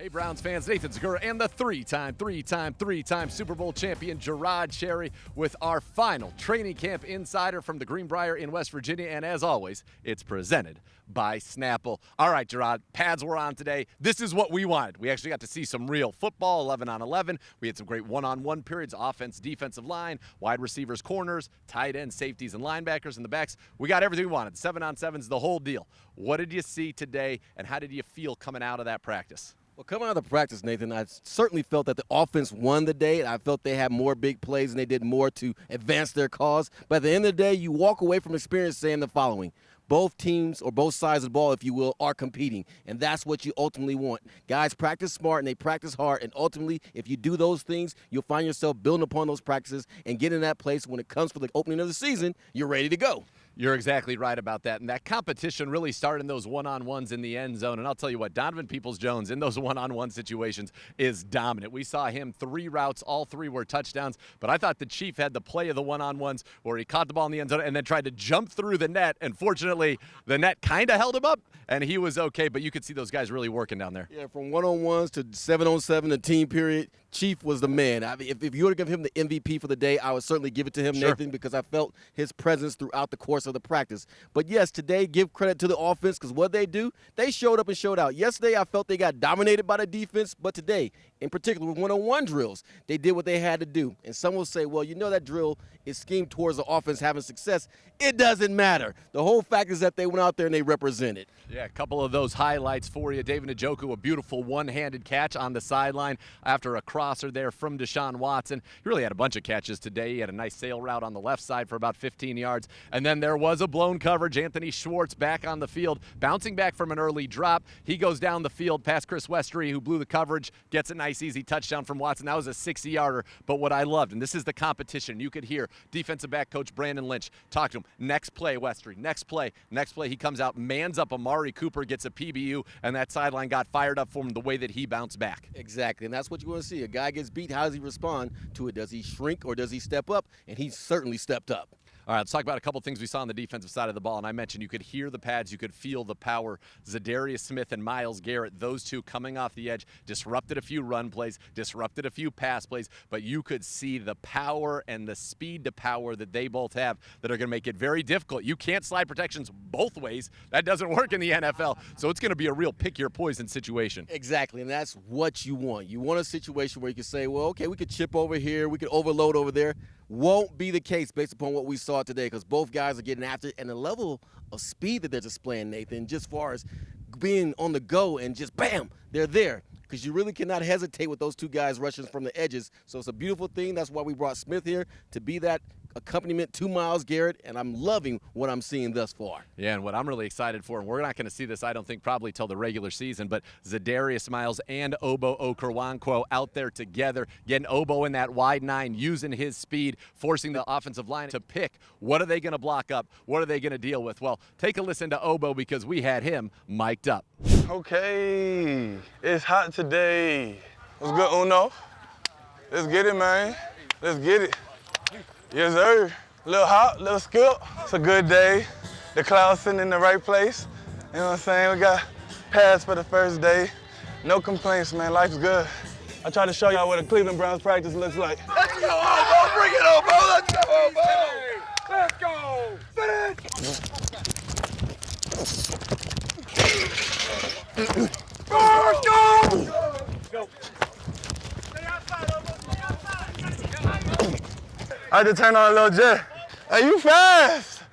Hey, Browns fans, Nathan Zegura and the three-time Super Bowl champion Je'Rod Cherry with our final training camp insider from the Greenbrier in West Virginia. And as always, it's presented by Snapple. All right, Je'Rod, pads were on today. This is what we wanted. We actually got to see some real football, 11 on 11. We had some great one-on-one periods, offense, defensive line, wide receivers, corners, tight ends, safeties, and linebackers in the backs. We got everything we wanted. 7-on-7s, the whole deal. What did you see today, and how did you feel coming out of that practice? Well, coming out of the practice, Nathan, I certainly felt that the offense won the day, and I felt they had more big plays and they did more to advance their cause. But at the end of the day, you walk away from experience saying the following. Both teams, or both sides of the ball, if you will, are competing, and that's what you ultimately want. Guys practice smart and they practice hard, and ultimately, if you do those things, you'll find yourself building upon those practices and get in that place when it comes for the opening of the season, you're ready to go. You're exactly right about that. And that competition really started in those one-on-ones in the end zone. And I'll tell you what, Donovan Peoples-Jones in those one-on-one situations is dominant. We saw him 3 routes. All 3 were touchdowns. But I thought the Chief had the play of the one-on-ones where he caught the ball in the end zone and then tried to jump through the net. And fortunately, the net kind of held him up, and he was okay. But you could see those guys really working down there. Yeah, from one-on-ones to 7-on-7, the team period, Chief was the man. I mean, if you were to give him the MVP for the day, I would certainly give it to him, Sure. Nathan, because I felt his presence throughout the course of the practice. But, yes, today, give credit to the offense because what they do, they showed up and showed out. Yesterday, I felt they got dominated by the defense, but today, in particular, with one-on-one drills, they did what they had to do. And some will say, well, you know that drill is schemed towards the offense having success. It doesn't matter. The whole fact is that they went out there and they represented. Yeah, a couple of those highlights for you. David Njoku, a beautiful one-handed catch on the sideline after a crosser there from Deshaun Watson. He really had a bunch of catches today. He had a nice sail route on the left side for about 15 yards. And then there was a blown coverage. Anthony Schwartz back on the field, bouncing back from an early drop. He goes down the field past Chris Westry, who blew the coverage, gets a nice, easy touchdown from Watson. That was a 60-yarder. But what I loved, and this is the competition, you could hear defensive back coach Brandon Lynch talk to him. Next play, Westry. Next play. He comes out, mans up Amari Cooper, gets a PBU, and that sideline got fired up for him the way that he bounced back. Exactly, and that's what you want to see. A guy gets beat, how does he respond to it? Does he shrink or does he step up? And he certainly stepped up. All right, let's talk about a couple things we saw on the defensive side of the ball. And I mentioned you could hear the pads, you could feel the power. Za'Darius Smith and Myles Garrett, those two coming off the edge, disrupted a few run plays, disrupted a few pass plays, but you could see the power and the speed to power that they both have that are going to make it very difficult. You can't slide protections both ways. That doesn't work in the NFL. So it's going to be a real pick-your-poison situation. Exactly, and that's what you want. You want a situation where you can say, well, okay, we could chip over here, we could overload over there. Won't be the case based upon what we saw today because both guys are getting after it and the level of speed that they're displaying, Nathan, just as far as being on the go and just bam, they're there because you really cannot hesitate with those two guys rushing from the edges. So it's a beautiful thing. That's why we brought Smith here to be that accompaniment to Myles Garrett, and I'm loving what I'm seeing thus far. Yeah, and what I'm really excited for, and we're not going to see this, I don't think, probably till the regular season, but Za'Darius Myles and Ogbo Okoronkwo out there together, getting Ogbo in that wide 9, using his speed, forcing the offensive line to pick. What are they going to block up? What are they going to deal with? Well, take a listen to Ogbo because we had him mic'd up. Okay, it's hot today. What's good, Uno? Let's get it, man. Let's get it. Yes, sir. A little hot, a little skip. It's a good day. The clouds sitting in the right place. You know what I'm saying? We got pads for the first day. No complaints, man. Life's good. I try to show y'all what a Cleveland Browns practice looks like. Let's go, Ogbo! Bring it, Ogbo! Let's go, Ogbo! Let's go! Finish! Let's go! Go! Stay outside, Ogbo! Stay outside! I had to turn on a little jet. Hey, you fast!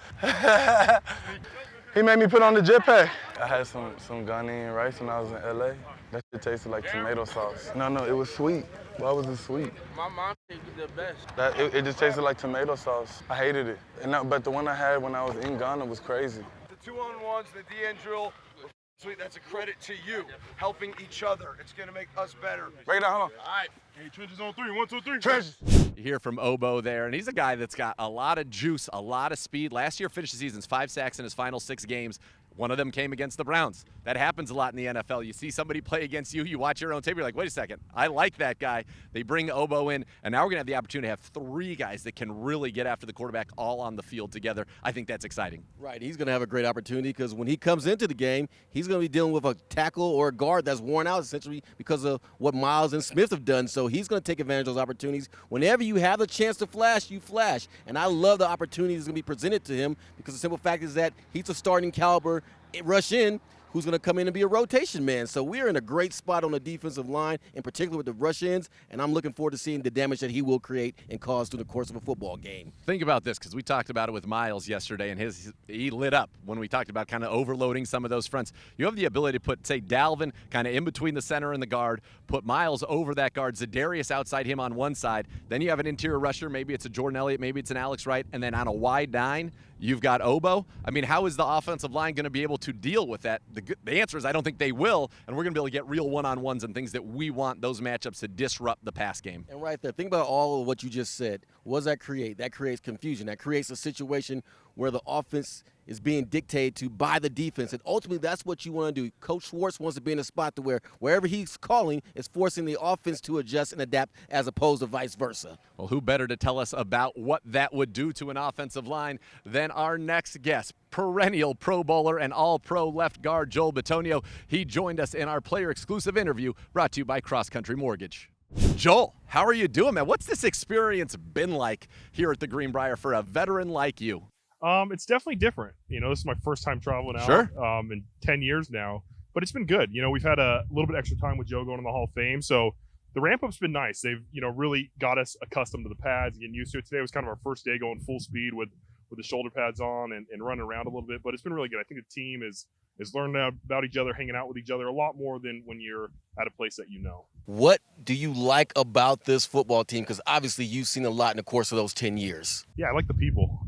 He made me put on the jetpack. I had some Ghanaian rice when I was in LA. That shit tasted like tomato sauce. No, it was sweet. Why was it sweet? My mom said you the best. It just tasted like tomato sauce. I hated it. But the one I had when I was in Ghana was crazy. The 2-on-1s, the D-end drill, sweet, that's a credit to you, helping each other. It's going to make us better. Break it down, hold on. All right. Hey, trenches on 3. 1, 2, 3. Trenches. You hear from Ogbo there, and he's a guy that's got a lot of juice, a lot of speed. Last year finished the season's 5 sacks in his final 6 games. One of them came against the Browns. That happens a lot in the NFL. You see somebody play against you, you watch your own tape, you're like, wait a second, I like that guy. They bring Ogbo in, and now we're going to have the opportunity to have 3 guys that can really get after the quarterback all on the field together. I think that's exciting. Right, he's going to have a great opportunity because when he comes into the game, he's going to be dealing with a tackle or a guard that's worn out essentially because of what Miles and Smith have done. So he's going to take advantage of those opportunities. Whenever you have the chance to flash, you flash. And I love the opportunity that's going to be presented to him because the simple fact is that he's a starting caliber rush in who's going to come in and be a rotation man. So we're in a great spot on the defensive line, in particular with the rush ins, and I'm looking forward to seeing the damage that he will create and cause through the course of a football game. Think about this, because we talked about it with Miles yesterday, and he lit up when we talked about kind of overloading some of those fronts. You have the ability to put, say, Dalvin kind of in between the center and the guard, put Miles over that guard, za'darius outside him on one side. Then you have an interior rusher. Maybe it's a Jordan Elliott, maybe it's an Alex Wright, and then on a wide 9, you've got Ogbo. I mean, how is the offensive line going to be able to deal with that? The answer is I don't think they will, and we're going to be able to get real one-on-ones and things that we want those matchups to disrupt the pass game. And right there, think about all of what you just said. What does that create? That creates confusion. That creates a situation where the offense is being dictated to by the defense. And ultimately, that's what you want to do. Coach Schwartz wants to be in a spot to where wherever he's calling is forcing the offense to adjust and adapt as opposed to vice versa. Well, who better to tell us about what that would do to an offensive line than our next guest, perennial Pro Bowler and All-Pro left guard Joel Bitonio. He joined us in our player-exclusive interview brought to you by Cross Country Mortgage. Joel, how are you doing, man? What's this experience been like here at the Greenbrier for a veteran like you? It's definitely different. You know, this is my first time traveling out Sure. In 10 years now, but it's been good. You know, we've had a little bit extra time with Joe going to the Hall of Fame, so the ramp-up's been nice. They've, really got us accustomed to the pads, getting used to it. Today was kind of our first day going full speed with the shoulder pads on and running around a little bit, but it's been really good. I think the team is learning about each other, hanging out with each other a lot more than when you're at a place that you know. What do you like about this football team? Because obviously you've seen a lot in the course of those 10 years. Yeah, I like the people.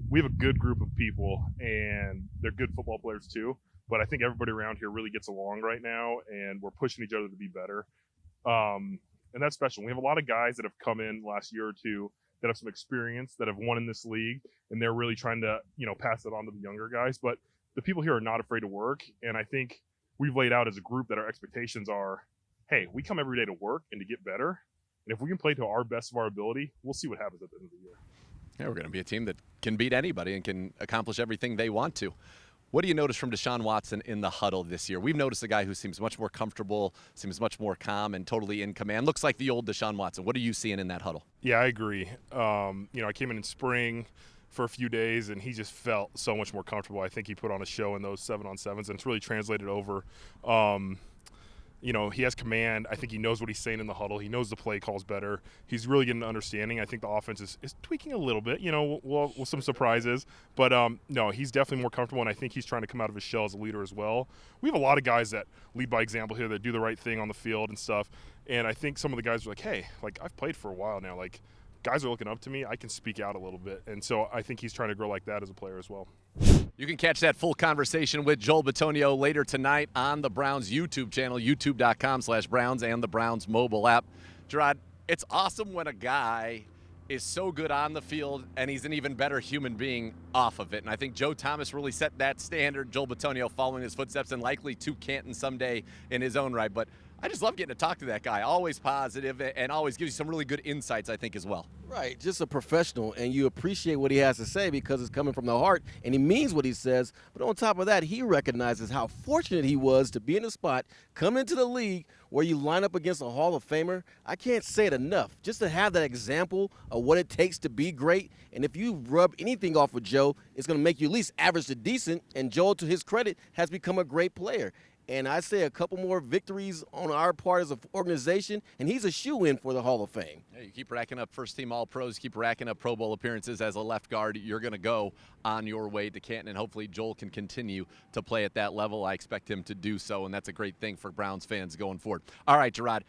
We have a good group of people, and they're good football players too. But I think everybody around here really gets along right now, and we're pushing each other to be better. And that's special. We have a lot of guys that have come in last year or two that have some experience, that have won in this league, and they're really trying to, pass it on to the younger guys. But the people here are not afraid to work, and I think we've laid out as a group that our expectations are, hey, we come every day to work and to get better, and if we can play to our best of our ability, we'll see what happens at the end of the year. Yeah, we're going to be a team that can beat anybody and can accomplish everything they want to. What do you notice from Deshaun Watson in the huddle this year? We've noticed a guy who seems much more comfortable, seems much more calm and totally in command. Looks like the old Deshaun Watson. What are you seeing in that huddle? Yeah, I agree. I came in spring for a few days, and he just felt so much more comfortable. I think he put on a show in those 7-on-7s, and it's really translated over. He has command. I think he knows what he's saying in the huddle. He knows the play calls better. He's really getting an understanding. I think the offense is tweaking a little bit, with some surprises. But, no, he's definitely more comfortable, and I think he's trying to come out of his shell as a leader as well. We have a lot of guys that lead by example here, that do the right thing on the field and stuff. And I think some of the guys are like, hey, I've played for a while now. Guys are looking up to me. I can speak out a little bit. And so I think he's trying to grow like that as a player as well. You can catch that full conversation with Joel Bitonio later tonight on the Browns YouTube channel, youtube.com/Browns, and the Browns mobile app. Je'Rod, it's awesome when a guy is so good on the field and he's an even better human being off of it. And I think Joe Thomas really set that standard. Joel Bitonio following his footsteps, and likely to Canton someday in his own right. But I just love getting to talk to that guy. Always positive and always gives you some really good insights, I think, as well. Right, just a professional, and you appreciate what he has to say because it's coming from the heart, and he means what he says. But on top of that, he recognizes how fortunate he was to be in a spot, come into the league where you line up against a Hall of Famer. I can't say it enough. Just to have that example of what it takes to be great, and if you rub anything off of Joe, it's going to make you at least average to decent, and Joe, to his credit, has become a great player. And I say a couple more victories on our part as an organization, and he's a shoo-in for the Hall of Fame. Yeah, you keep racking up first-team All-Pros, keep racking up Pro Bowl appearances as a left guard. You're going to go on your way to Canton, and hopefully Joel can continue to play at that level. I expect him to do so, and that's a great thing for Browns fans going forward. All right, Je'Rod,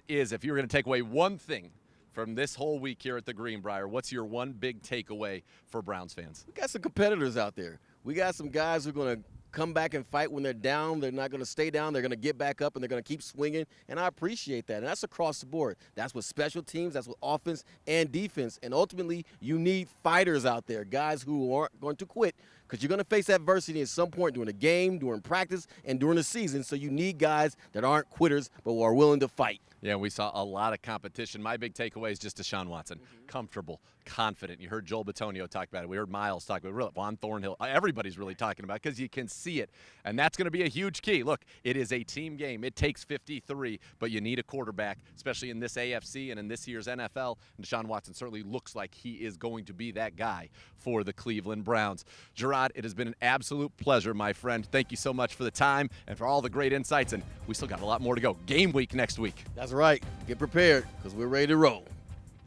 if you were going to take away one thing from this whole week here at the Greenbrier, what's your one big takeaway for Browns fans? We got some competitors out there. We got some guys who are going to come back and fight when they're down. They're not going to stay down. They're going to get back up, and they're going to keep swinging, and I appreciate that. And that's across the board. That's with special teams. That's with offense and defense. And ultimately, you need fighters out there, guys who aren't going to quit because you're going to face adversity at some point during the game, during practice, and during the season. So you need guys that aren't quitters but who are willing to fight. Yeah, we saw a lot of competition. My big takeaway is just Deshaun Watson. Comfortable, confident. You heard Joel Bitonio talk about it. We heard Miles talk about it. Von Thornhill. Everybody's really talking about it because you can see it. And that's going to be a huge key. Look, it is a team game. It takes 53, but you need a quarterback, especially in this AFC and in this year's NFL. And Deshaun Watson certainly looks like he is going to be that guy for the Cleveland Browns. Je'Rod, it has been an absolute pleasure, my friend. Thank you so much for the time and for all the great insights. And we still got a lot more to go. Game week next week. That's right. Get prepared because we're ready to roll.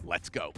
Let's go.